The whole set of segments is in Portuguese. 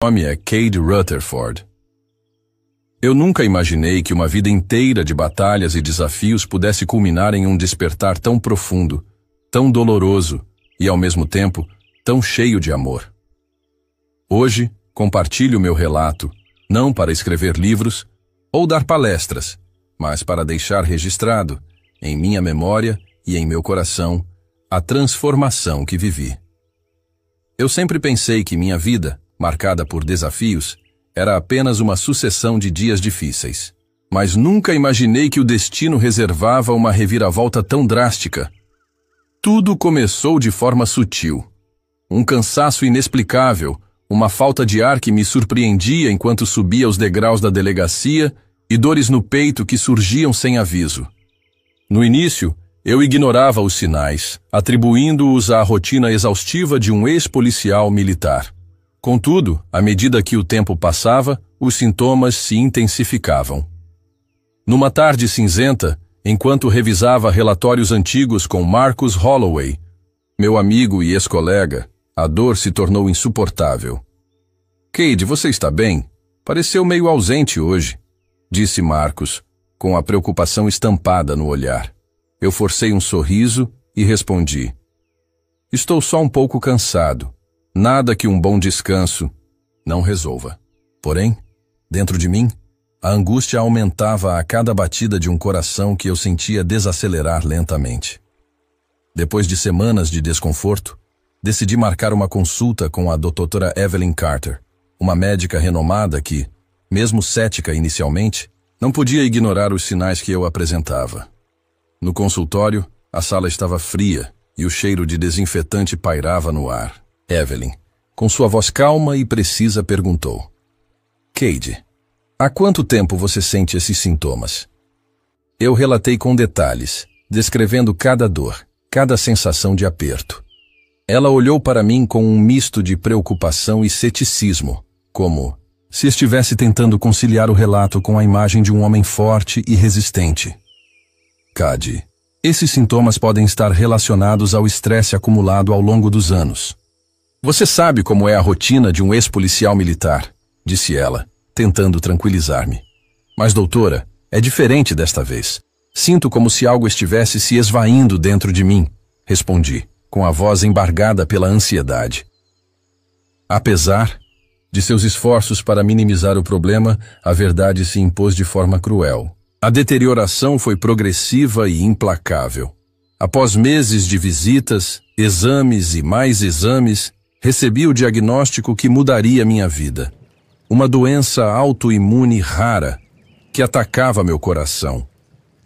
nome é Cade Rutherford. Eu nunca imaginei que uma vida inteira de batalhas e desafios pudesse culminar em um despertar tão profundo, tão doloroso e, ao mesmo tempo, tão cheio de amor. Hoje, compartilho meu relato, não para escrever livros ou dar palestras, mas para deixar registrado, em minha memória e em meu coração, a transformação que vivi. Eu sempre pensei que minha vida, marcada por desafios, era apenas uma sucessão de dias difíceis. Mas nunca imaginei que o destino reservava uma reviravolta tão drástica. Tudo começou de forma sutil. Um cansaço inexplicável, uma falta de ar que me surpreendia enquanto subia os degraus da delegacia e dores no peito que surgiam sem aviso. No início, eu ignorava os sinais, atribuindo-os à rotina exaustiva de um ex-policial militar. Contudo, à medida que o tempo passava, os sintomas se intensificavam. Numa tarde cinzenta, enquanto revisava relatórios antigos com Marcus Holloway, meu amigo e ex-colega, a dor se tornou insuportável. "Cade, você está bem? Pareceu meio ausente hoje", disse Marcus, com a preocupação estampada no olhar. Eu forcei um sorriso e respondi: "Estou só um pouco cansado. Nada que um bom descanso não resolva." Porém, dentro de mim, a angústia aumentava a cada batida de um coração que eu sentia desacelerar lentamente. Depois de semanas de desconforto, decidi marcar uma consulta com a Dra. Evelyn Carter, uma médica renomada que, mesmo cética inicialmente, não podia ignorar os sinais que eu apresentava. No consultório, a sala estava fria e o cheiro de desinfetante pairava no ar. Evelyn, com sua voz calma e precisa, perguntou: "Cade, há quanto tempo você sente esses sintomas?" Eu relatei com detalhes, descrevendo cada dor, cada sensação de aperto. Ela olhou para mim com um misto de preocupação e ceticismo, como se estivesse tentando conciliar o relato com a imagem de um homem forte e resistente. "Cade, esses sintomas podem estar relacionados ao estresse acumulado ao longo dos anos. Você sabe como é a rotina de um ex-policial militar", disse ela, tentando tranquilizar-me. "Mas, doutora, é diferente desta vez. Sinto como se algo estivesse se esvaindo dentro de mim", respondi, com a voz embargada pela ansiedade. Apesar de seus esforços para minimizar o problema, a verdade se impôs de forma cruel. A deterioração foi progressiva e implacável. Após meses de visitas, exames e mais exames, recebi o diagnóstico que mudaria minha vida. Uma doença autoimune rara que atacava meu coração.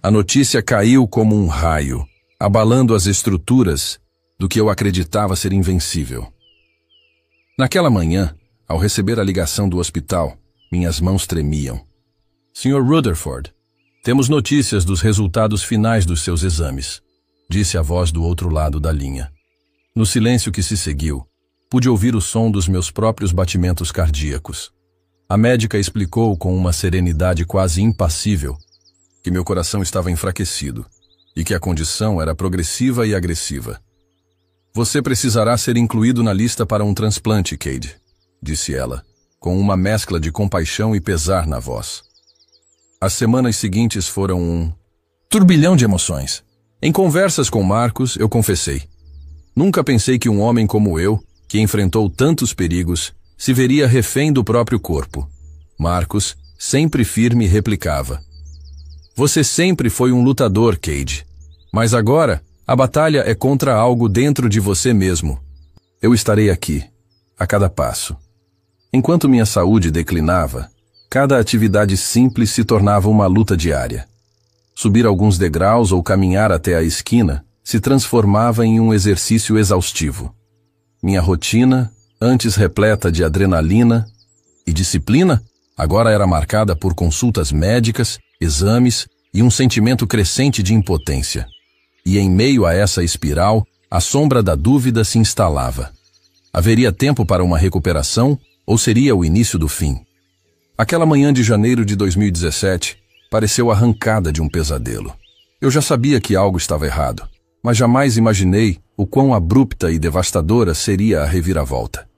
A notícia caiu como um raio, abalando as estruturas do que eu acreditava ser invencível. Naquela manhã, ao receber a ligação do hospital, minhas mãos tremiam. "Sr. Rutherford, temos notícias dos resultados finais dos seus exames", disse a voz do outro lado da linha. No silêncio que se seguiu, pude ouvir o som dos meus próprios batimentos cardíacos. A médica explicou com uma serenidade quase impassível que meu coração estava enfraquecido e que a condição era progressiva e agressiva. "Você precisará ser incluído na lista para um transplante, Cade", disse ela, com uma mescla de compaixão e pesar na voz. As semanas seguintes foram um turbilhão de emoções. Em conversas com Marcus, eu confessei: nunca pensei que um homem como eu, que enfrentou tantos perigos, se veria refém do próprio corpo. Marcus, sempre firme, replicava: "Você sempre foi um lutador, Cade. Mas agora, a batalha é contra algo dentro de você mesmo. Eu estarei aqui, a cada passo." Enquanto minha saúde declinava, cada atividade simples se tornava uma luta diária. Subir alguns degraus ou caminhar até a esquina se transformava em um exercício exaustivo. Minha rotina, antes repleta de adrenalina e disciplina, agora era marcada por consultas médicas, exames e um sentimento crescente de impotência. E em meio a essa espiral, a sombra da dúvida se instalava. Haveria tempo para uma recuperação ou seria o início do fim? Aquela manhã de janeiro de 2017 pareceu arrancada de um pesadelo. Eu já sabia que algo estava errado, mas jamais imaginei o quão abrupta e devastadora seria a reviravolta.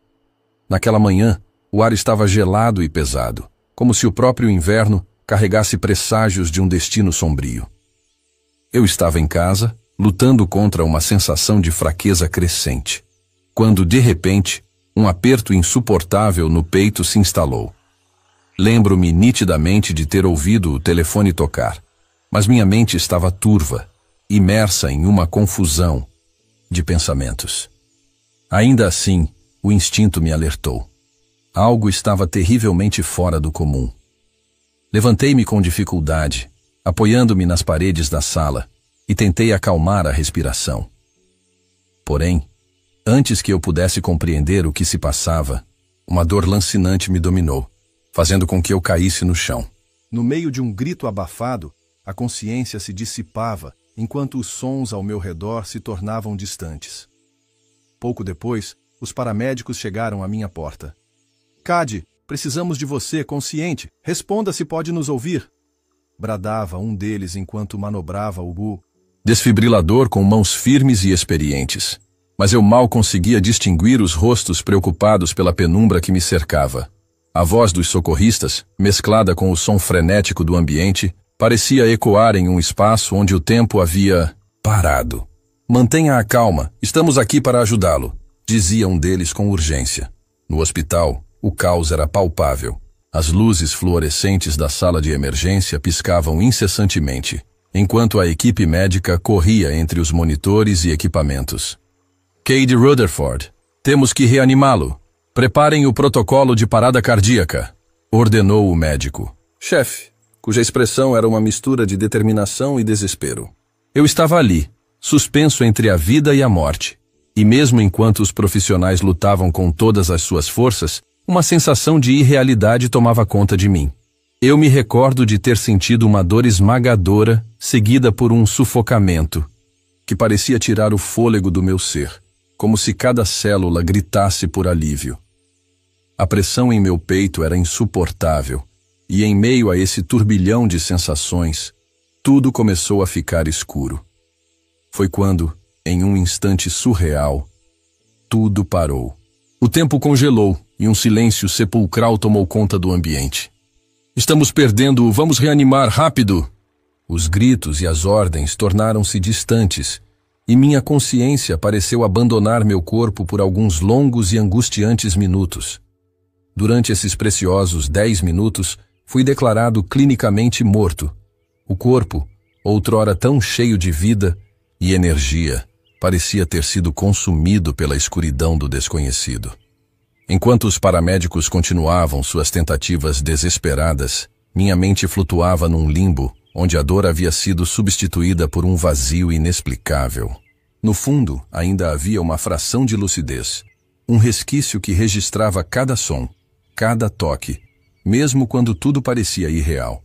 Naquela manhã, O ar estava gelado e pesado, como se o próprio inverno carregasse presságios de um destino sombrio. Eu estava em casa, lutando contra uma sensação de fraqueza crescente, quando, de repente, um aperto insuportável no peito se instalou. Lembro-me nitidamente de ter ouvido o telefone tocar, mas minha mente estava turva, imersa em uma confusão de pensamentos. Ainda assim, o instinto me alertou. Algo estava terrivelmente fora do comum. Levantei-me com dificuldade, apoiando-me nas paredes da sala, e tentei acalmar a respiração. Porém, antes que eu pudesse compreender o que se passava, uma dor lancinante me dominou, fazendo com que eu caísse no chão. No meio de um grito abafado, a consciência se dissipava, enquanto os sons ao meu redor se tornavam distantes. Pouco depois, os paramédicos chegaram à minha porta. "Cade, precisamos de você, consciente. Responda se pode nos ouvir." Bradava um deles enquanto manobrava o desfibrilador com mãos firmes e experientes. Mas eu mal conseguia distinguir os rostos preocupados pela penumbra que me cercava. A voz dos socorristas, mesclada com o som frenético do ambiente, parecia ecoar em um espaço onde o tempo havia parado. "Mantenha a calma, estamos aqui para ajudá-lo", dizia um deles com urgência. No hospital, o caos era palpável. As luzes fluorescentes da sala de emergência piscavam incessantemente, enquanto a equipe médica corria entre os monitores e equipamentos. "Cade Rutherford, temos que reanimá-lo. Preparem o protocolo de parada cardíaca", ordenou o médico. Chefe, cuja expressão era uma mistura de determinação e desespero. Eu estava ali, suspenso entre a vida e a morte, e mesmo enquanto os profissionais lutavam com todas as suas forças, uma sensação de irrealidade tomava conta de mim. Eu me recordo de ter sentido uma dor esmagadora, seguida por um sufocamento, que parecia tirar o fôlego do meu ser, como se cada célula gritasse por alívio. A pressão em meu peito era insuportável, e em meio a esse turbilhão de sensações, tudo começou a ficar escuro. Foi quando, em um instante surreal, tudo parou. O tempo congelou e um silêncio sepulcral tomou conta do ambiente. "Estamos perdendo, vamos reanimar, rápido!" Os gritos e as ordens tornaram-se distantes, e minha consciência pareceu abandonar meu corpo por alguns longos e angustiantes minutos. Durante esses preciosos 10 minutos, fui declarado clinicamente morto. O corpo, outrora tão cheio de vida e energia, parecia ter sido consumido pela escuridão do desconhecido. Enquanto os paramédicos continuavam suas tentativas desesperadas, minha mente flutuava num limbo onde a dor havia sido substituída por um vazio inexplicável. No fundo, ainda havia uma fração de lucidez, um resquício que registrava cada som, cada toque, mesmo quando tudo parecia irreal.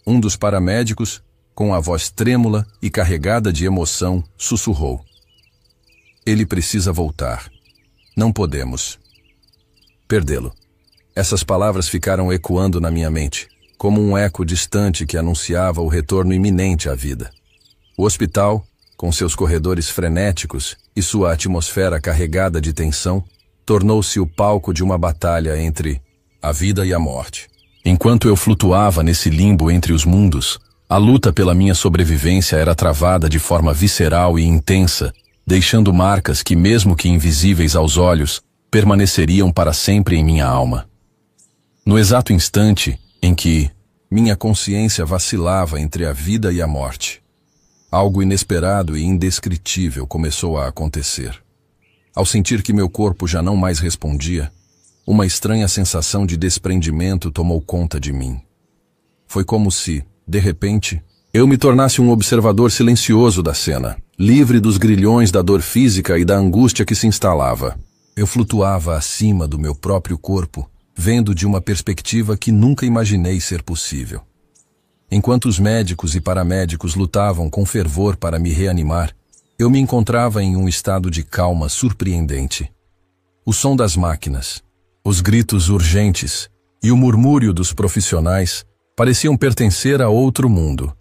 Um dos paramédicos, com a voz trêmula e carregada de emoção, sussurrou: "Ele precisa voltar. Não podemos perdê-lo." Essas palavras ficaram ecoando na minha mente, como um eco distante que anunciava o retorno iminente à vida. O hospital, com seus corredores frenéticos e sua atmosfera carregada de tensão, tornou-se o palco de uma batalha entre a vida e a morte. Enquanto eu flutuava nesse limbo entre os mundos, a luta pela minha sobrevivência era travada de forma visceral e intensa, deixando marcas que, mesmo que invisíveis aos olhos, permaneceriam para sempre em minha alma. No exato instante em que minha consciência vacilava entre a vida e a morte, algo inesperado e indescritível começou a acontecer. Ao sentir que meu corpo já não mais respondia, uma estranha sensação de desprendimento tomou conta de mim. Foi como se, de repente, eu me tornasse um observador silencioso da cena, livre dos grilhões da dor física e da angústia que se instalava. Eu flutuava acima do meu próprio corpo, vendo de uma perspectiva que nunca imaginei ser possível. Enquanto os médicos e paramédicos lutavam com fervor para me reanimar, eu me encontrava em um estado de calma surpreendente. O som das máquinas, os gritos urgentes e o murmúrio dos profissionais pareciam pertencer a outro mundo.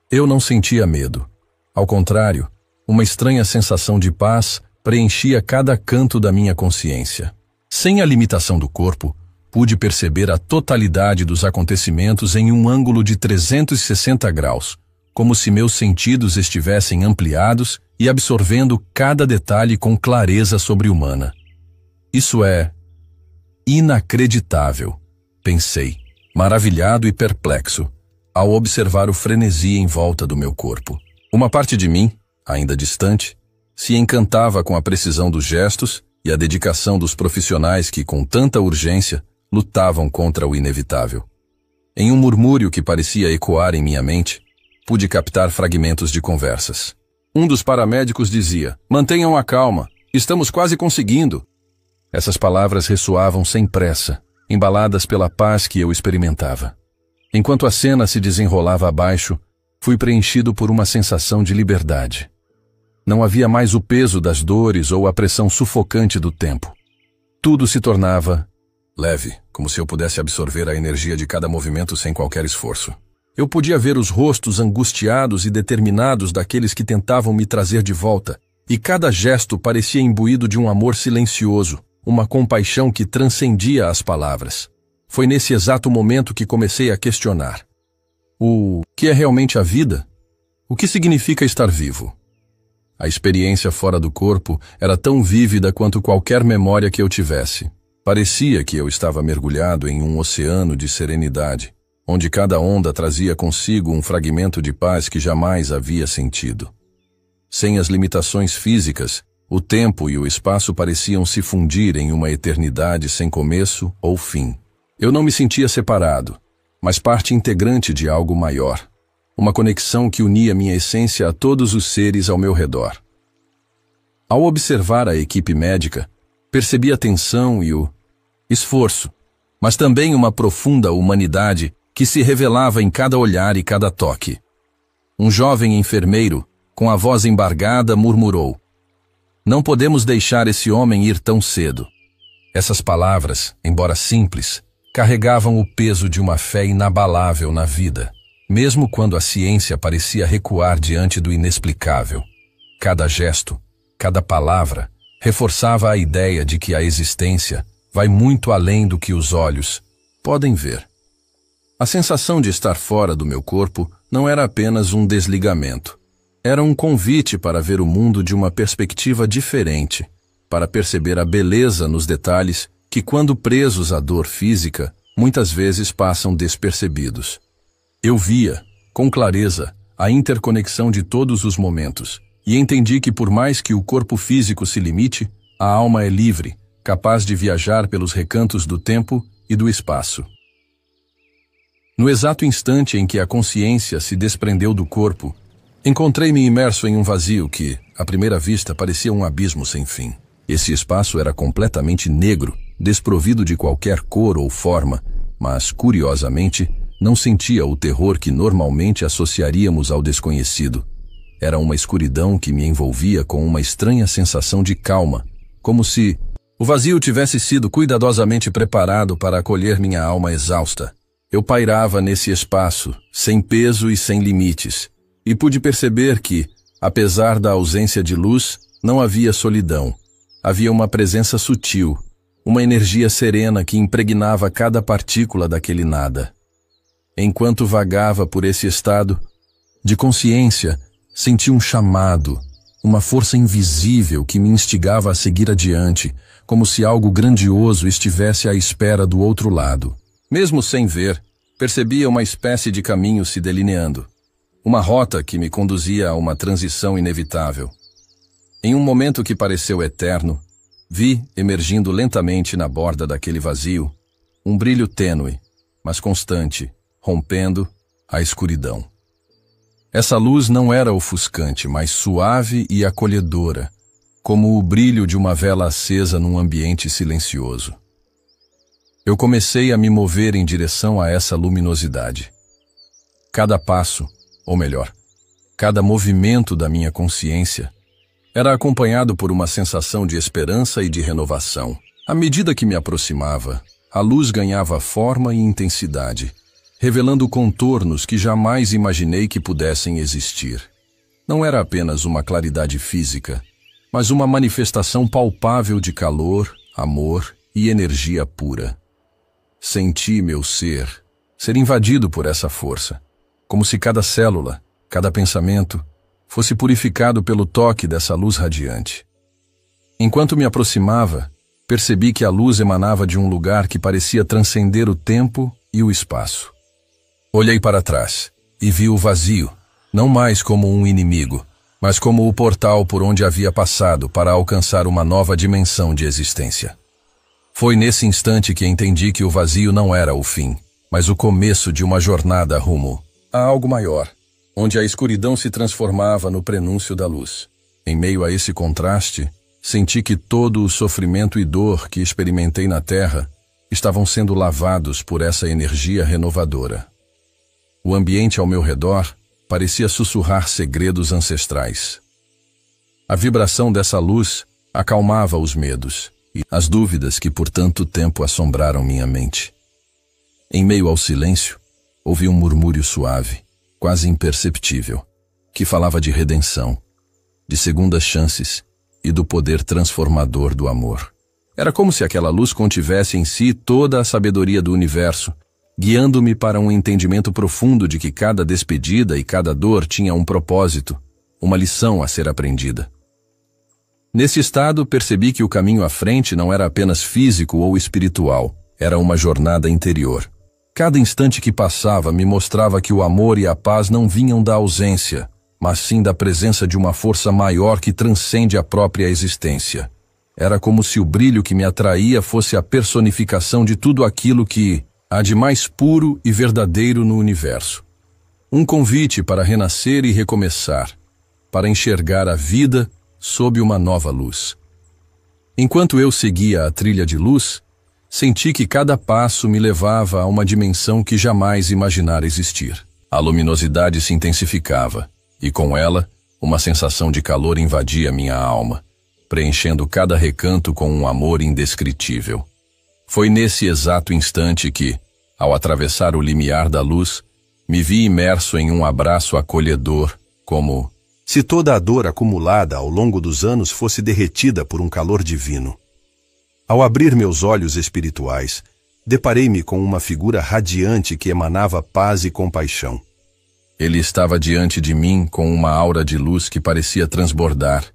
Eu não sentia medo. Ao contrário, uma estranha sensação de paz preenchia cada canto da minha consciência. Sem a limitação do corpo, Pude perceber a totalidade dos acontecimentos em um ângulo de 360 graus, como se meus sentidos estivessem ampliados e absorvendo cada detalhe com clareza sobre-humana. Isso é inacreditável, pensei, maravilhado e perplexo, ao observar o frenesi em volta do meu corpo. Uma parte de mim, ainda distante, se encantava com a precisão dos gestos e a dedicação dos profissionais que, com tanta urgência, lutavam contra o inevitável. Em um murmúrio que parecia ecoar em minha mente, pude captar fragmentos de conversas. Um dos paramédicos dizia: "Mantenham a calma, estamos quase conseguindo." Essas palavras ressoavam sem pressa, embaladas pela paz que eu experimentava. Enquanto a cena se desenrolava abaixo, fui preenchido por uma sensação de liberdade. Não havia mais o peso das dores ou a pressão sufocante do tempo. Tudo se tornava leve, como se eu pudesse absorver a energia de cada movimento sem qualquer esforço. Eu podia ver os rostos angustiados e determinados daqueles que tentavam me trazer de volta, e cada gesto parecia imbuído de um amor silencioso, uma compaixão que transcendia as palavras. Foi nesse exato momento que comecei a questionar: o que é realmente a vida? O que significa estar vivo? A experiência fora do corpo era tão vívida quanto qualquer memória que eu tivesse. Parecia que eu estava mergulhado em um oceano de serenidade, onde cada onda trazia consigo um fragmento de paz que jamais havia sentido. Sem as limitações físicas, o tempo e o espaço pareciam se fundir em uma eternidade sem começo ou fim. Eu não me sentia separado, mas parte integrante de algo maior, uma conexão que unia minha essência a todos os seres ao meu redor. Ao observar a equipe médica, percebi a tensão e o esforço, mas também uma profunda humanidade que se revelava em cada olhar e cada toque. Um jovem enfermeiro, com a voz embargada, murmurou: "Não podemos deixar esse homem ir tão cedo." Essas palavras, embora simples, carregavam o peso de uma fé inabalável na vida, mesmo quando a ciência parecia recuar diante do inexplicável. Cada gesto, cada palavra, reforçava a ideia de que a existência vai muito além do que os olhos podem ver. A sensação de estar fora do meu corpo não era apenas um desligamento. Era um convite para ver o mundo de uma perspectiva diferente, para perceber a beleza nos detalhes que, quando presos à dor física, muitas vezes passam despercebidos. Eu via, com clareza, a interconexão de todos os momentos, e entendi que, por mais que o corpo físico se limite, a alma é livre, capaz de viajar pelos recantos do tempo e do espaço. No exato instante em que a consciência se desprendeu do corpo, encontrei-me imerso em um vazio que, à primeira vista, parecia um abismo sem fim. Esse espaço era completamente negro, desprovido de qualquer cor ou forma, mas, curiosamente, não sentia o terror que normalmente associaríamos ao desconhecido. Era uma escuridão que me envolvia com uma estranha sensação de calma, como se o vazio tivesse sido cuidadosamente preparado para acolher minha alma exausta. Eu pairava nesse espaço, sem peso e sem limites, e pude perceber que, apesar da ausência de luz, não havia solidão. Havia uma presença sutil, uma energia serena que impregnava cada partícula daquele nada. Enquanto vagava por esse estado de consciência, senti um chamado, uma força invisível que me instigava a seguir adiante, como se algo grandioso estivesse à espera do outro lado. Mesmo sem ver, percebia uma espécie de caminho se delineando, uma rota que me conduzia a uma transição inevitável. Em um momento que pareceu eterno, vi, emergindo lentamente na borda daquele vazio, um brilho tênue, mas constante, rompendo a escuridão. Essa luz não era ofuscante, mas suave e acolhedora, como o brilho de uma vela acesa num ambiente silencioso. Eu comecei a me mover em direção a essa luminosidade. Cada passo, ou melhor, cada movimento da minha consciência era acompanhado por uma sensação de esperança e de renovação. À medida que me aproximava, a luz ganhava forma e intensidade, revelando contornos que jamais imaginei que pudessem existir. Não era apenas uma claridade física, mas uma manifestação palpável de calor, amor e energia pura. Senti meu ser invadido por essa força, como se cada célula, cada pensamento, fosse purificado pelo toque dessa luz radiante. Enquanto me aproximava, percebi que a luz emanava de um lugar que parecia transcender o tempo e o espaço. Olhei para trás e vi o vazio, não mais como um inimigo, mas como o portal por onde havia passado para alcançar uma nova dimensão de existência. Foi nesse instante que entendi que o vazio não era o fim, mas o começo de uma jornada rumo a algo maior, onde a escuridão se transformava no prenúncio da luz. Em meio a esse contraste, senti que todo o sofrimento e dor que experimentei na Terra estavam sendo lavados por essa energia renovadora. O ambiente ao meu redor parecia sussurrar segredos ancestrais. A vibração dessa luz acalmava os medos e as dúvidas que por tanto tempo assombraram minha mente. Em meio ao silêncio, ouvi um murmúrio suave, quase imperceptível, que falava de redenção, de segundas chances e do poder transformador do amor. Era como se aquela luz contivesse em si toda a sabedoria do universo, guiando-me para um entendimento profundo de que cada despedida e cada dor tinha um propósito, uma lição a ser aprendida. Nesse estado, percebi que o caminho à frente não era apenas físico ou espiritual, era uma jornada interior. Cada instante que passava me mostrava que o amor e a paz não vinham da ausência, mas sim da presença de uma força maior que transcende a própria existência. Era como se o brilho que me atraía fosse a personificação de tudo aquilo que há de mais puro e verdadeiro no universo. Um convite para renascer e recomeçar, para enxergar a vida sob uma nova luz. Enquanto eu seguia a trilha de luz, senti que cada passo me levava a uma dimensão que jamais imaginara existir. A luminosidade se intensificava, e com ela, uma sensação de calor invadia minha alma, preenchendo cada recanto com um amor indescritível. Foi nesse exato instante que, ao atravessar o limiar da luz, me vi imerso em um abraço acolhedor, como se toda a dor acumulada ao longo dos anos fosse derretida por um calor divino. Ao abrir meus olhos espirituais, deparei-me com uma figura radiante que emanava paz e compaixão. Ele estava diante de mim com uma aura de luz que parecia transbordar,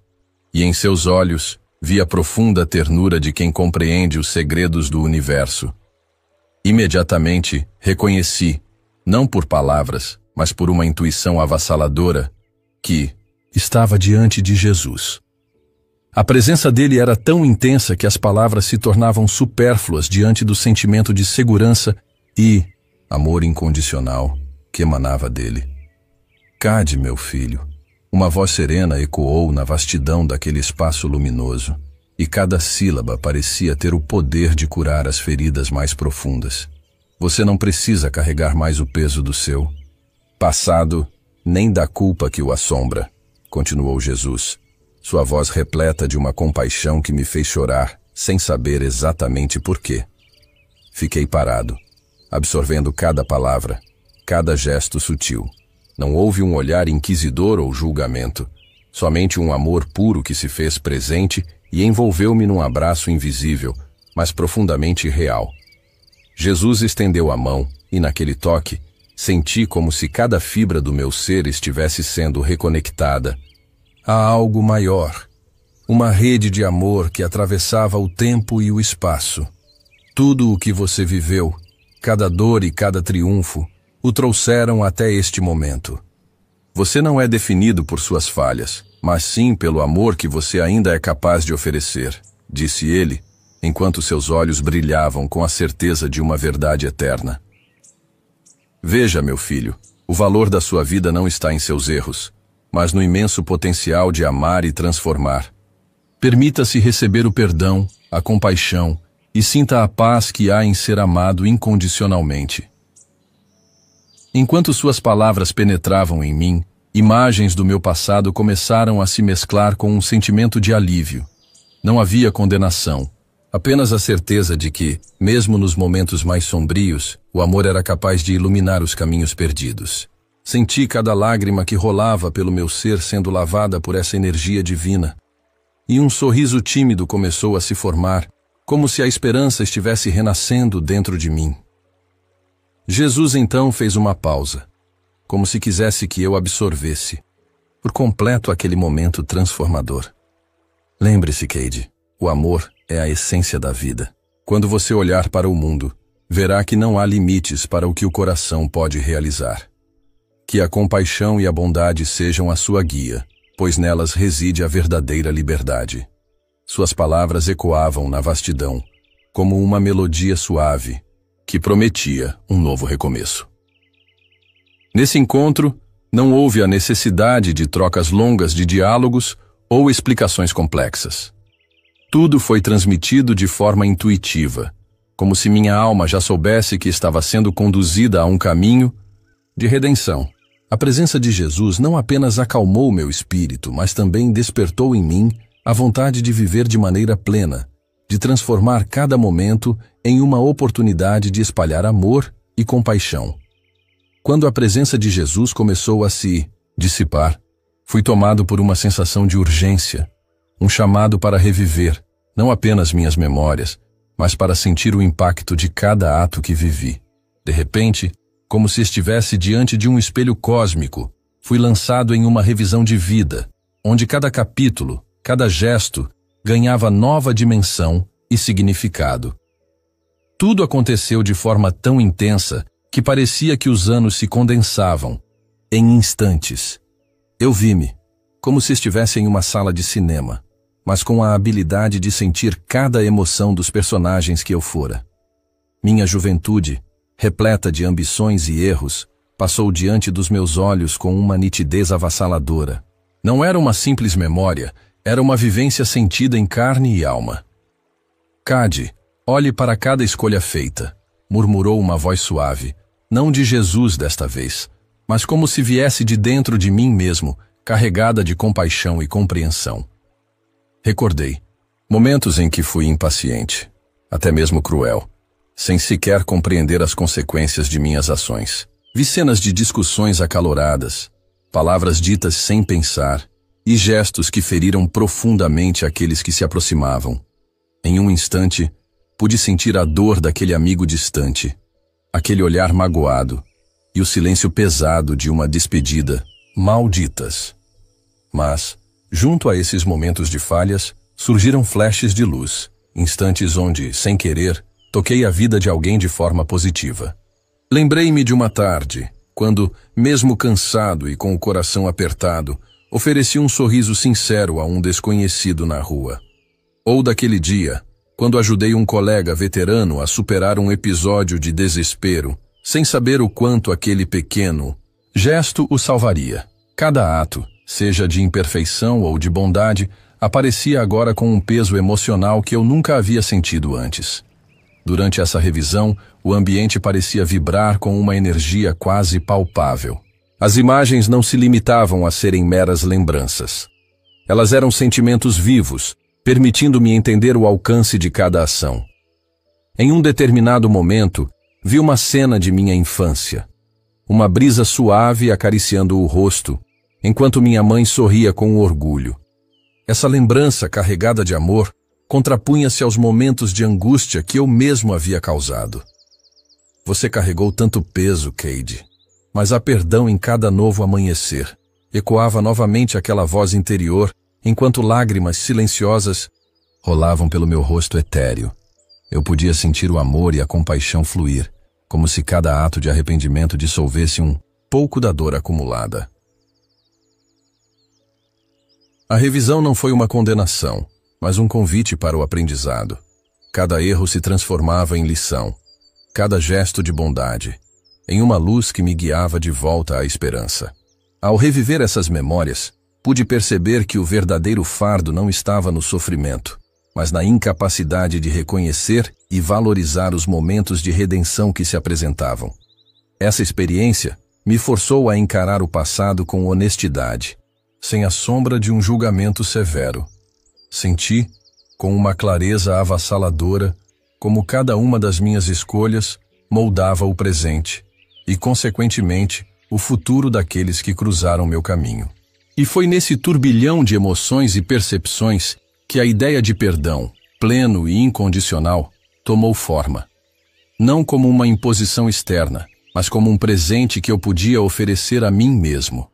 e em seus olhos vi a profunda ternura de quem compreende os segredos do universo. Imediatamente reconheci, não por palavras, mas por uma intuição avassaladora, que estava diante de Jesus. A presença dele era tão intensa que as palavras se tornavam supérfluas diante do sentimento de segurança e amor incondicional que emanava dele. Cade, meu filho. Uma voz serena ecoou na vastidão daquele espaço luminoso, e cada sílaba parecia ter o poder de curar as feridas mais profundas. Você não precisa carregar mais o peso do seu passado, nem da culpa que o assombra, continuou Jesus, sua voz repleta de uma compaixão que me fez chorar, sem saber exatamente por quê. Fiquei parado, absorvendo cada palavra, cada gesto sutil. Não houve um olhar inquisidor ou julgamento, somente um amor puro que se fez presente e envolveu-me num abraço invisível, mas profundamente real. Jesus estendeu a mão e, naquele toque, senti como se cada fibra do meu ser estivesse sendo reconectada a algo maior, uma rede de amor que atravessava o tempo e o espaço. Tudo o que você viveu, cada dor e cada triunfo, o trouxeram até este momento. Você não é definido por suas falhas, mas sim pelo amor que você ainda é capaz de oferecer, disse ele, enquanto seus olhos brilhavam com a certeza de uma verdade eterna. Veja, meu filho, o valor da sua vida não está em seus erros, mas no imenso potencial de amar e transformar. Permita-se receber o perdão, a compaixão e sinta a paz que há em ser amado incondicionalmente. Enquanto suas palavras penetravam em mim, imagens do meu passado começaram a se mesclar com um sentimento de alívio. Não havia condenação, apenas a certeza de que, mesmo nos momentos mais sombrios, o amor era capaz de iluminar os caminhos perdidos. Senti cada lágrima que rolava pelo meu ser sendo lavada por essa energia divina. E um sorriso tímido começou a se formar, como se a esperança estivesse renascendo dentro de mim. Jesus então fez uma pausa, como se quisesse que eu absorvesse por completo aquele momento transformador. Lembre-se, Cade, o amor é a essência da vida. Quando você olhar para o mundo, verá que não há limites para o que o coração pode realizar. Que a compaixão e a bondade sejam a sua guia, pois nelas reside a verdadeira liberdade. Suas palavras ecoavam na vastidão, como uma melodia suave, que prometia um novo recomeço. Nesse encontro, não houve a necessidade de trocas longas de diálogos ou explicações complexas. Tudo foi transmitido de forma intuitiva, como se minha alma já soubesse que estava sendo conduzida a um caminho de redenção. A presença de Jesus não apenas acalmou meu espírito, mas também despertou em mim a vontade de viver de maneira plena, de transformar cada momento em uma oportunidade de espalhar amor e compaixão. Quando a presença de Jesus começou a se dissipar, fui tomado por uma sensação de urgência, um chamado para reviver, não apenas minhas memórias, mas para sentir o impacto de cada ato que vivi. De repente, como se estivesse diante de um espelho cósmico, fui lançado em uma revisão de vida, onde cada capítulo, cada gesto, ganhava nova dimensão e significado. Tudo aconteceu de forma tão intensa que parecia que os anos se condensavam, em instantes. Eu vi-me, como se estivesse em uma sala de cinema, mas com a habilidade de sentir cada emoção dos personagens que eu fora. Minha juventude, repleta de ambições e erros, passou diante dos meus olhos com uma nitidez avassaladora. Não era uma simples memória, era uma vivência sentida em carne e alma. Cade, olhe para cada escolha feita, murmurou uma voz suave, não de Jesus desta vez, mas como se viesse de dentro de mim mesmo, carregada de compaixão e compreensão. Recordei momentos em que fui impaciente, até mesmo cruel, sem sequer compreender as consequências de minhas ações. Vi cenas de discussões acaloradas, palavras ditas sem pensar e gestos que feriram profundamente aqueles que se aproximavam. Em um instante, pude sentir a dor daquele amigo distante, aquele olhar magoado e o silêncio pesado de uma despedida malditas. Mas, junto a esses momentos de falhas, surgiram flashes de luz, instantes onde, sem querer, toquei a vida de alguém de forma positiva. Lembrei-me de uma tarde, quando, mesmo cansado e com o coração apertado, ofereci um sorriso sincero a um desconhecido na rua. Ou daquele dia, quando ajudei um colega veterano a superar um episódio de desespero, sem saber o quanto aquele pequeno gesto o salvaria. Cada ato, seja de imperfeição ou de bondade, aparecia agora com um peso emocional que eu nunca havia sentido antes. Durante essa revisão, o ambiente parecia vibrar com uma energia quase palpável. As imagens não se limitavam a serem meras lembranças. Elas eram sentimentos vivos, permitindo-me entender o alcance de cada ação. Em um determinado momento, vi uma cena de minha infância. Uma brisa suave acariciando o rosto, enquanto minha mãe sorria com orgulho. Essa lembrança carregada de amor contrapunha-se aos momentos de angústia que eu mesmo havia causado. Você carregou tanto peso, Cade, mas há perdão em cada novo amanhecer. Ecoava novamente aquela voz interior, enquanto lágrimas silenciosas rolavam pelo meu rosto etéreo. Eu podia sentir o amor e a compaixão fluir, como se cada ato de arrependimento dissolvesse um pouco da dor acumulada. A revisão não foi uma condenação, mas um convite para o aprendizado. Cada erro se transformava em lição, cada gesto de bondade, em uma luz que me guiava de volta à esperança. Ao reviver essas memórias, pude perceber que o verdadeiro fardo não estava no sofrimento, mas na incapacidade de reconhecer e valorizar os momentos de redenção que se apresentavam. Essa experiência me forçou a encarar o passado com honestidade, sem a sombra de um julgamento severo. Senti, com uma clareza avassaladora, como cada uma das minhas escolhas moldava o presente e, consequentemente, o futuro daqueles que cruzaram meu caminho. E foi nesse turbilhão de emoções e percepções que a ideia de perdão, pleno e incondicional, tomou forma. Não como uma imposição externa, mas como um presente que eu podia oferecer a mim mesmo.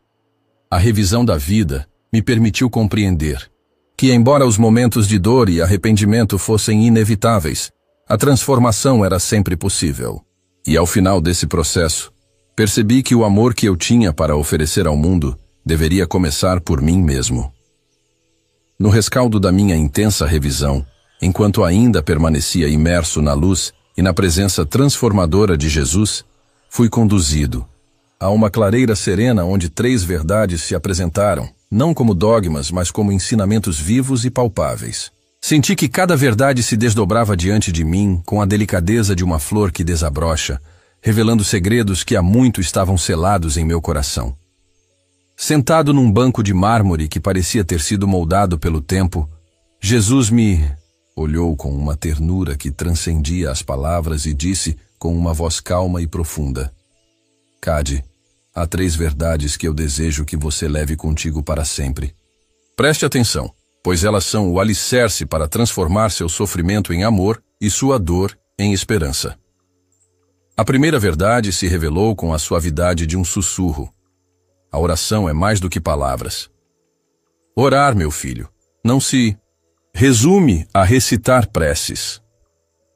A revisão da vida me permitiu compreender que, embora os momentos de dor e arrependimento fossem inevitáveis, a transformação era sempre possível. E ao final desse processo, percebi que o amor que eu tinha para oferecer ao mundo deveria começar por mim mesmo. No rescaldo da minha intensa revisão, enquanto ainda permanecia imerso na luz e na presença transformadora de Jesus, fui conduzido a uma clareira serena onde 3 verdades se apresentaram, não como dogmas, mas como ensinamentos vivos e palpáveis. Senti que cada verdade se desdobrava diante de mim com a delicadeza de uma flor que desabrocha, revelando segredos que há muito estavam selados em meu coração. Sentado num banco de mármore que parecia ter sido moldado pelo tempo, Jesus me olhou com uma ternura que transcendia as palavras e disse com uma voz calma e profunda: Cade, há 3 verdades que eu desejo que você leve contigo para sempre. Preste atenção, pois elas são o alicerce para transformar seu sofrimento em amor e sua dor em esperança. A primeira verdade se revelou com a suavidade de um sussurro. A oração é mais do que palavras. Orar, meu filho, não se resume a recitar preces.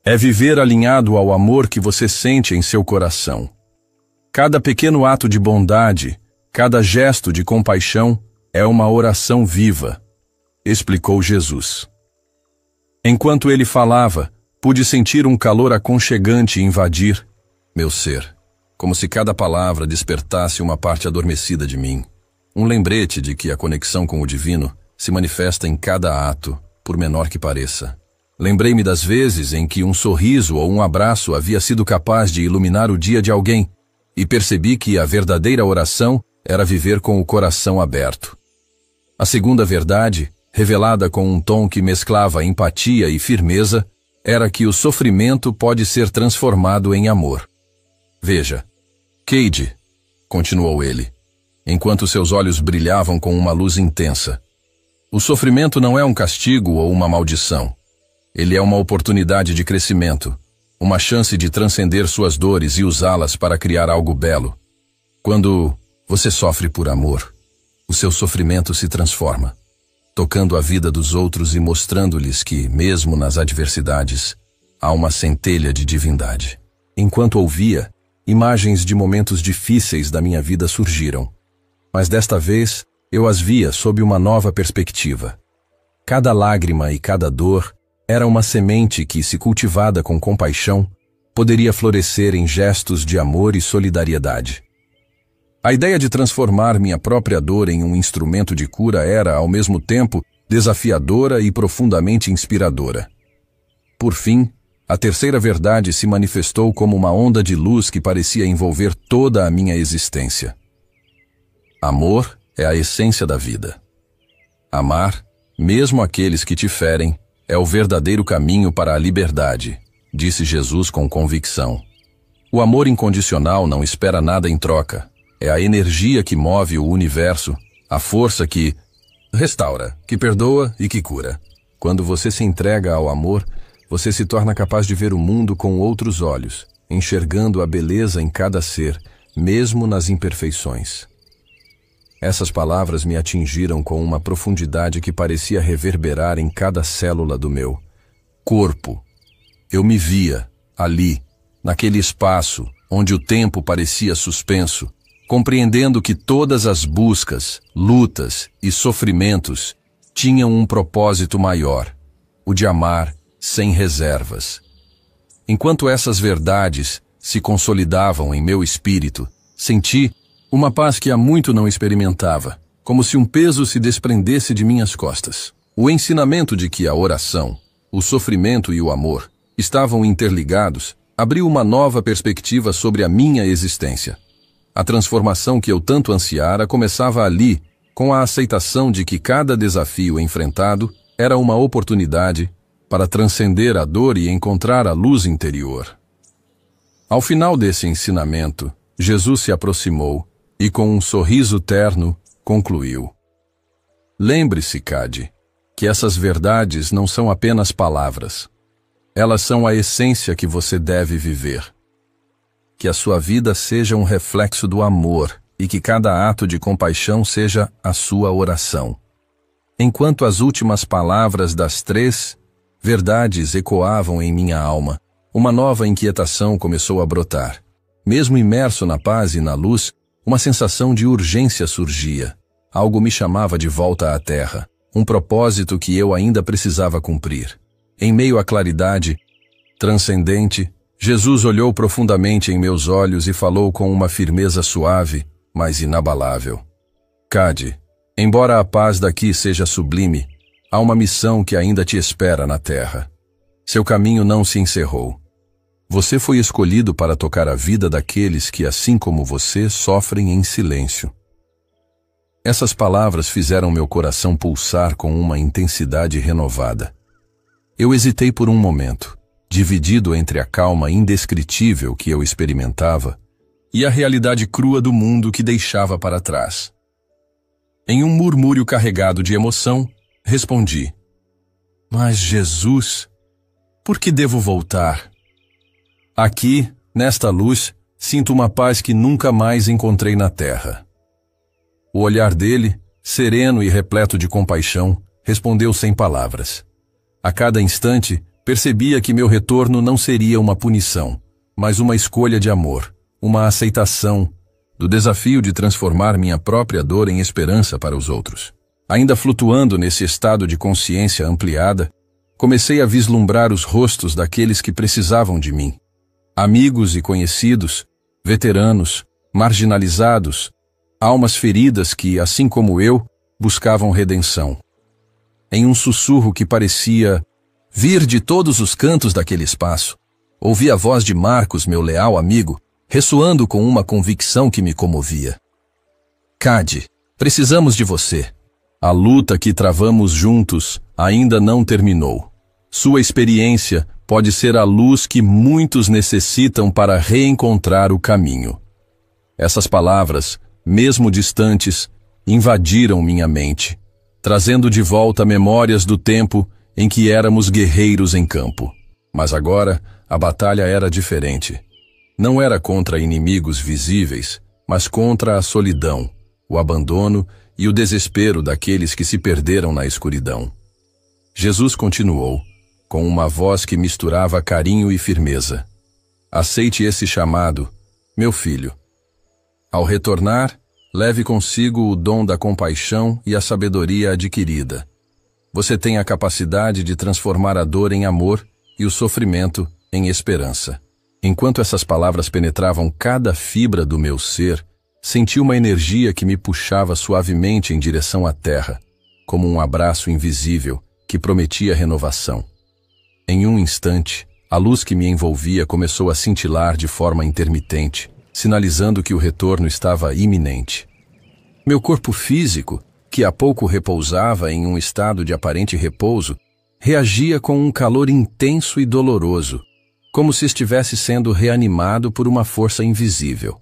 É viver alinhado ao amor que você sente em seu coração. Cada pequeno ato de bondade, cada gesto de compaixão é uma oração viva, explicou Jesus. Enquanto ele falava, pude sentir um calor aconchegante invadir meu ser, como se cada palavra despertasse uma parte adormecida de mim. Um lembrete de que a conexão com o divino se manifesta em cada ato, por menor que pareça. Lembrei-me das vezes em que um sorriso ou um abraço havia sido capaz de iluminar o dia de alguém, e percebi que a verdadeira oração era viver com o coração aberto. A segunda verdade, revelada com um tom que mesclava empatia e firmeza, era que o sofrimento pode ser transformado em amor. Veja, Cade, continuou ele, enquanto seus olhos brilhavam com uma luz intensa. O sofrimento não é um castigo ou uma maldição. Ele é uma oportunidade de crescimento, uma chance de transcender suas dores e usá-las para criar algo belo. Quando você sofre por amor, o seu sofrimento se transforma, tocando a vida dos outros e mostrando-lhes que, mesmo nas adversidades, há uma centelha de divindade. Enquanto ouvia, imagens de momentos difíceis da minha vida surgiram, mas desta vez eu as via sob uma nova perspectiva. Cada lágrima e cada dor era uma semente que, se cultivada com compaixão, poderia florescer em gestos de amor e solidariedade. A ideia de transformar minha própria dor em um instrumento de cura era, ao mesmo tempo, desafiadora e profundamente inspiradora. Por fim, a terceira verdade se manifestou como uma onda de luz que parecia envolver toda a minha existência. Amor é a essência da vida. Amar, mesmo aqueles que te ferem, é o verdadeiro caminho para a liberdade, disse Jesus com convicção. O amor incondicional não espera nada em troca. É a energia que move o universo, a força que restaura, que perdoa e que cura. Quando você se entrega ao amor, você se torna capaz de ver o mundo com outros olhos, enxergando a beleza em cada ser, mesmo nas imperfeições. Essas palavras me atingiram com uma profundidade que parecia reverberar em cada célula do meu corpo. Eu me via, ali, naquele espaço, onde o tempo parecia suspenso, compreendendo que todas as buscas, lutas e sofrimentos tinham um propósito maior, o de amar sem reservas. Enquanto essas verdades se consolidavam em meu espírito, senti uma paz que há muito não experimentava, como se um peso se desprendesse de minhas costas. O ensinamento de que a oração, o sofrimento e o amor estavam interligados abriu uma nova perspectiva sobre a minha existência. A transformação que eu tanto ansiara começava ali, com a aceitação de que cada desafio enfrentado era uma oportunidade para transcender a dor e encontrar a luz interior. Ao final desse ensinamento, Jesus se aproximou e, com um sorriso terno, concluiu: Lembre-se, Cade, que essas verdades não são apenas palavras. Elas são a essência que você deve viver. Que a sua vida seja um reflexo do amor e que cada ato de compaixão seja a sua oração. Enquanto as últimas palavras das 3 verdades ecoavam em minha alma, uma nova inquietação começou a brotar. Mesmo imerso na paz e na luz, uma sensação de urgência surgia. Algo me chamava de volta à terra, um propósito que eu ainda precisava cumprir. Em meio à claridade transcendente, Jesus olhou profundamente em meus olhos e falou com uma firmeza suave, mas inabalável. Cade, embora a paz daqui seja sublime, há uma missão que ainda te espera na terra. Seu caminho não se encerrou. Você foi escolhido para tocar a vida daqueles que, assim como você, sofrem em silêncio. Essas palavras fizeram meu coração pulsar com uma intensidade renovada. Eu hesitei por um momento, dividido entre a calma indescritível que eu experimentava e a realidade crua do mundo que deixava para trás. Em um murmúrio carregado de emoção, respondi: Mas Jesus, por que devo voltar? Aqui, nesta luz, sinto uma paz que nunca mais encontrei na terra. O olhar dele, sereno e repleto de compaixão, respondeu sem palavras. A cada instante, percebia que meu retorno não seria uma punição, mas uma escolha de amor, uma aceitação do desafio de transformar minha própria dor em esperança para os outros. Ainda flutuando nesse estado de consciência ampliada, comecei a vislumbrar os rostos daqueles que precisavam de mim. Amigos e conhecidos, veteranos, marginalizados, almas feridas que, assim como eu, buscavam redenção. Em um sussurro que parecia vir de todos os cantos daquele espaço, ouvi a voz de Marcos, meu leal amigo, ressoando com uma convicção que me comovia. Cade, precisamos de você. A luta que travamos juntos ainda não terminou. Sua experiência pode ser a luz que muitos necessitam para reencontrar o caminho. Essas palavras, mesmo distantes, invadiram minha mente, trazendo de volta memórias do tempo em que éramos guerreiros em campo. Mas agora, a batalha era diferente. Não era contra inimigos visíveis, mas contra a solidão, o abandono e o desespero daqueles que se perderam na escuridão. Jesus continuou, com uma voz que misturava carinho e firmeza: Aceite esse chamado, meu filho. Ao retornar, leve consigo o dom da compaixão e a sabedoria adquirida. Você tem a capacidade de transformar a dor em amor e o sofrimento em esperança. Enquanto essas palavras penetravam cada fibra do meu ser, senti uma energia que me puxava suavemente em direção à terra, como um abraço invisível que prometia renovação. Em um instante, a luz que me envolvia começou a cintilar de forma intermitente, sinalizando que o retorno estava iminente. Meu corpo físico, que há pouco repousava em um estado de aparente repouso, reagia com um calor intenso e doloroso, como se estivesse sendo reanimado por uma força invisível.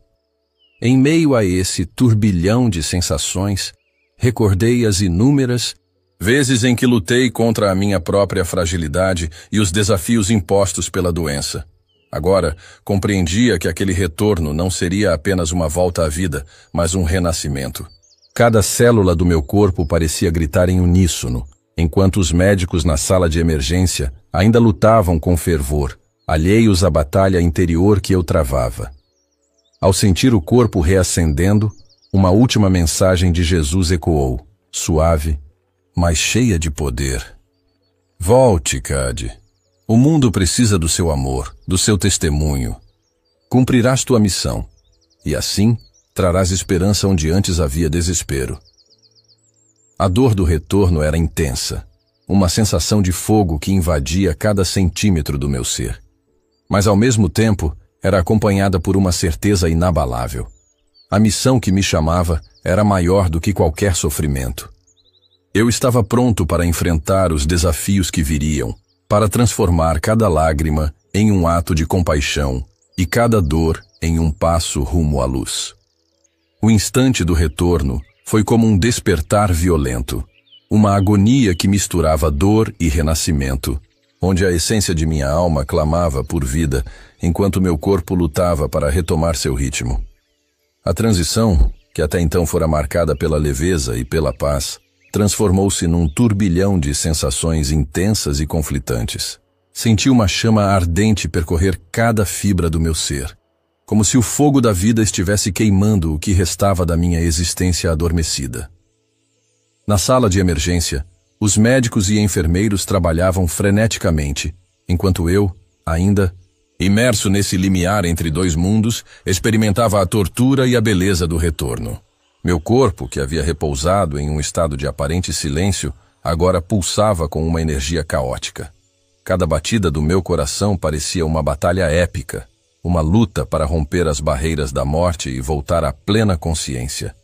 Em meio a esse turbilhão de sensações, recordei as inúmeras vezes em que lutei contra a minha própria fragilidade e os desafios impostos pela doença. Agora, compreendia que aquele retorno não seria apenas uma volta à vida, mas um renascimento. Cada célula do meu corpo parecia gritar em uníssono, enquanto os médicos na sala de emergência ainda lutavam com fervor, alheios à batalha interior que eu travava. Ao sentir o corpo reacendendo, uma última mensagem de Jesus ecoou, suave, mas cheia de poder. Volte, Cade. O mundo precisa do seu amor, do seu testemunho. Cumprirás tua missão, e assim trarás esperança onde antes havia desespero. A dor do retorno era intensa, uma sensação de fogo que invadia cada centímetro do meu ser. Mas ao mesmo tempo, era acompanhada por uma certeza inabalável. A missão que me chamava era maior do que qualquer sofrimento. Eu estava pronto para enfrentar os desafios que viriam, para transformar cada lágrima em um ato de compaixão e cada dor em um passo rumo à luz. O instante do retorno foi como um despertar violento. Uma agonia que misturava dor e renascimento, onde a essência de minha alma clamava por vida, enquanto meu corpo lutava para retomar seu ritmo. A transição, que até então fora marcada pela leveza e pela paz, transformou-se num turbilhão de sensações intensas e conflitantes. Senti uma chama ardente percorrer cada fibra do meu ser, como se o fogo da vida estivesse queimando o que restava da minha existência adormecida. Na sala de emergência, os médicos e enfermeiros trabalhavam freneticamente, enquanto eu, ainda, imerso nesse limiar entre dois mundos, experimentava a tortura e a beleza do retorno. Meu corpo, que havia repousado em um estado de aparente silêncio, agora pulsava com uma energia caótica. Cada batida do meu coração parecia uma batalha épica, uma luta para romper as barreiras da morte e voltar à plena consciência.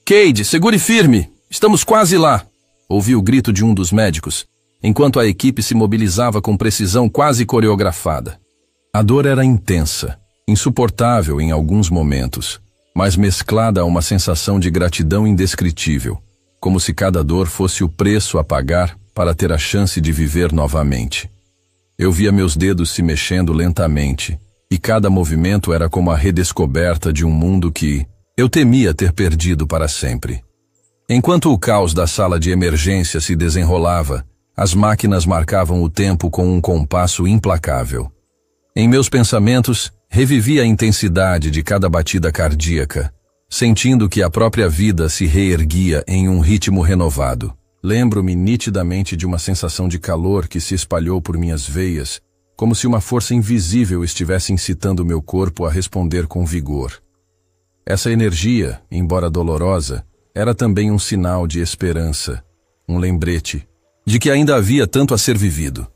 "Cade, segure firme! Estamos quase lá!" Ouvi o grito de um dos médicos, enquanto a equipe se mobilizava com precisão quase coreografada. A dor era intensa, insuportável em alguns momentos, mas mesclada a uma sensação de gratidão indescritível, como se cada dor fosse o preço a pagar para ter a chance de viver novamente. Eu via meus dedos se mexendo lentamente, e cada movimento era como a redescoberta de um mundo que eu temia ter perdido para sempre. Enquanto o caos da sala de emergência se desenrolava, as máquinas marcavam o tempo com um compasso implacável. Em meus pensamentos, revivi a intensidade de cada batida cardíaca, sentindo que a própria vida se reerguia em um ritmo renovado. Lembro-me nitidamente de uma sensação de calor que se espalhou por minhas veias, como se uma força invisível estivesse incitando meu corpo a responder com vigor. Essa energia, embora dolorosa, era também um sinal de esperança, um lembrete de que ainda havia tanto a ser vivido.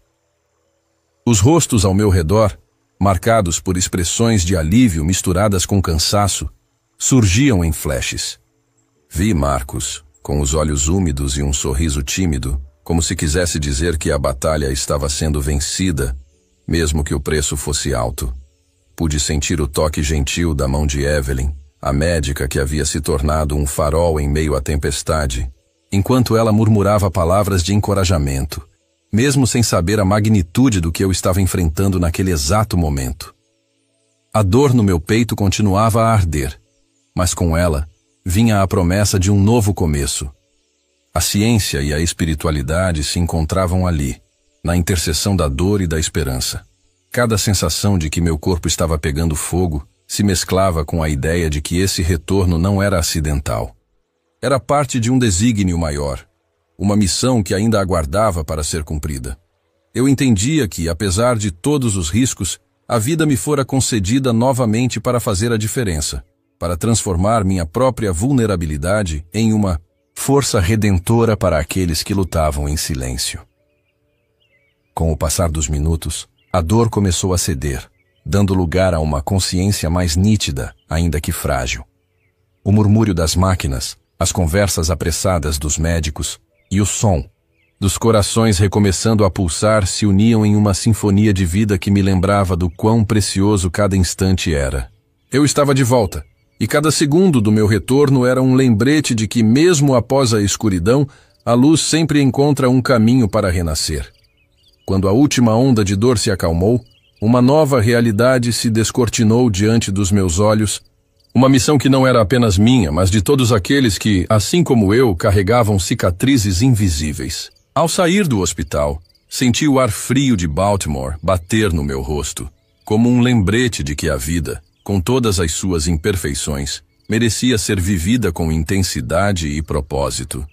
Os rostos ao meu redor, marcados por expressões de alívio misturadas com cansaço, surgiam em flashes. Vi Marcos, com os olhos úmidos e um sorriso tímido, como se quisesse dizer que a batalha estava sendo vencida, mesmo que o preço fosse alto. Pude sentir o toque gentil da mão de Evelyn, a médica que havia se tornado um farol em meio à tempestade, enquanto ela murmurava palavras de encorajamento, mesmo sem saber a magnitude do que eu estava enfrentando naquele exato momento. A dor no meu peito continuava a arder, mas com ela vinha a promessa de um novo começo. A ciência e a espiritualidade se encontravam ali, na interseção da dor e da esperança. Cada sensação de que meu corpo estava pegando fogo se mesclava com a ideia de que esse retorno não era acidental. Era parte de um desígnio maior, uma missão que ainda aguardava para ser cumprida. Eu entendia que, apesar de todos os riscos, a vida me fora concedida novamente para fazer a diferença, para transformar minha própria vulnerabilidade em uma força redentora para aqueles que lutavam em silêncio. Com o passar dos minutos, a dor começou a ceder, dando lugar a uma consciência mais nítida, ainda que frágil. O murmúrio das máquinas, as conversas apressadas dos médicos e o som dos corações recomeçando a pulsar se uniam em uma sinfonia de vida que me lembrava do quão precioso cada instante era. Eu estava de volta, e cada segundo do meu retorno era um lembrete de que, mesmo após a escuridão, a luz sempre encontra um caminho para renascer. Quando a última onda de dor se acalmou, uma nova realidade se descortinou diante dos meus olhos, uma missão que não era apenas minha, mas de todos aqueles que, assim como eu, carregavam cicatrizes invisíveis. Ao sair do hospital, senti o ar frio de Baltimore bater no meu rosto, como um lembrete de que a vida, com todas as suas imperfeições, merecia ser vivida com intensidade e propósito.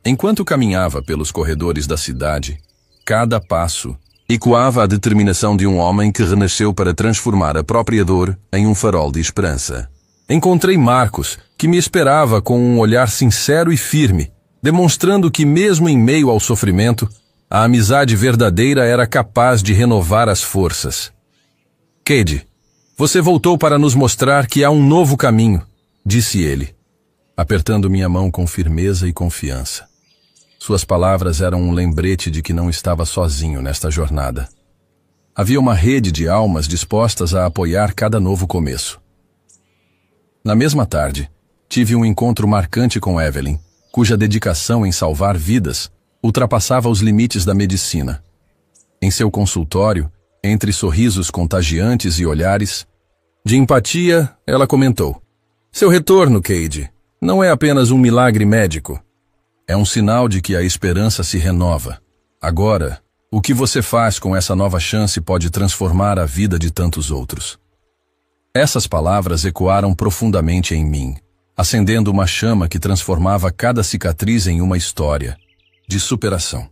Enquanto caminhava pelos corredores da cidade, cada passo ecoava a determinação de um homem que renasceu para transformar a própria dor em um farol de esperança. Encontrei Marcos, que me esperava com um olhar sincero e firme, demonstrando que, mesmo em meio ao sofrimento, a amizade verdadeira era capaz de renovar as forças. "Cade, você voltou para nos mostrar que há um novo caminho", disse ele, apertando minha mão com firmeza e confiança. Suas palavras eram um lembrete de que não estava sozinho nesta jornada. Havia uma rede de almas dispostas a apoiar cada novo começo. Na mesma tarde, tive um encontro marcante com Evelyn, cuja dedicação em salvar vidas ultrapassava os limites da medicina. Em seu consultório, entre sorrisos contagiantes e olhares de empatia, ela comentou: "Seu retorno, Cade, não é apenas um milagre médico. É um sinal de que a esperança se renova. Agora, o que você faz com essa nova chance pode transformar a vida de tantos outros." Essas palavras ecoaram profundamente em mim, acendendo uma chama que transformava cada cicatriz em uma história de superação.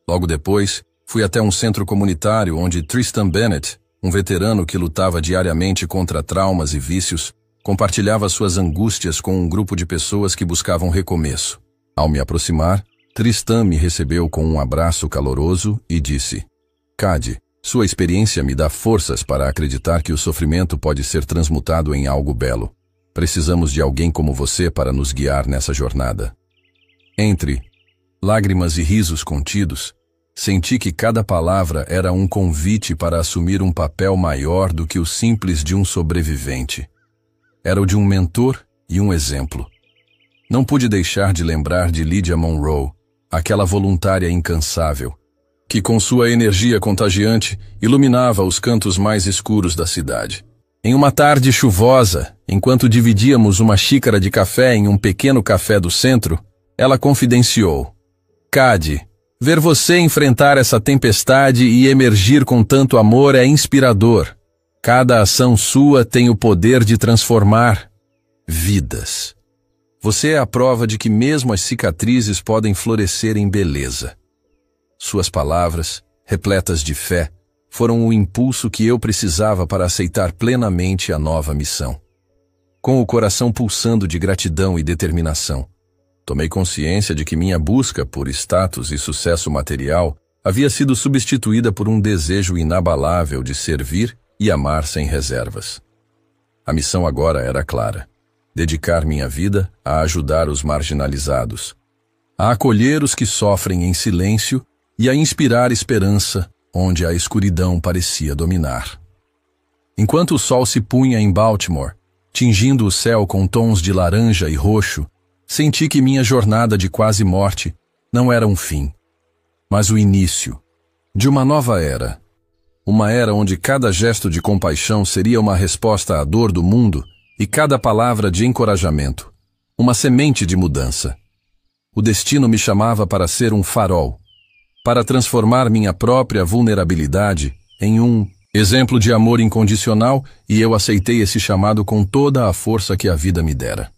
Logo depois, fui até um centro comunitário onde Tristan Bennett, um veterano que lutava diariamente contra traumas e vícios, compartilhava suas angústias com um grupo de pessoas que buscavam recomeço. Ao me aproximar, Tristan me recebeu com um abraço caloroso e disse: "Cade, sua experiência me dá forças para acreditar que o sofrimento pode ser transmutado em algo belo. Precisamos de alguém como você para nos guiar nessa jornada." Entre lágrimas e risos contidos, senti que cada palavra era um convite para assumir um papel maior do que o simples de um sobrevivente. Era o de um mentor e um exemplo. Não pude deixar de lembrar de Lydia Monroe, aquela voluntária incansável, que com sua energia contagiante iluminava os cantos mais escuros da cidade. Em uma tarde chuvosa, enquanto dividíamos uma xícara de café em um pequeno café do centro, ela confidenciou: "Cade, ver você enfrentar essa tempestade e emergir com tanto amor é inspirador. Cada ação sua tem o poder de transformar vidas. Você é a prova de que mesmo as cicatrizes podem florescer em beleza." Suas palavras, repletas de fé, foram o impulso que eu precisava para aceitar plenamente a nova missão. Com o coração pulsando de gratidão e determinação, tomei consciência de que minha busca por status e sucesso material havia sido substituída por um desejo inabalável de servir e amar sem reservas. A missão agora era clara: dedicar minha vida a ajudar os marginalizados, a acolher os que sofrem em silêncio e a inspirar esperança onde a escuridão parecia dominar. Enquanto o sol se punha em Baltimore, tingindo o céu com tons de laranja e roxo, senti que minha jornada de quase morte não era um fim, mas o início de uma nova era. Uma era onde cada gesto de compaixão seria uma resposta à dor do mundo e cada palavra de encorajamento, uma semente de mudança. O destino me chamava para ser um farol, para transformar minha própria vulnerabilidade em um exemplo de amor incondicional, e eu aceitei esse chamado com toda a força que a vida me dera.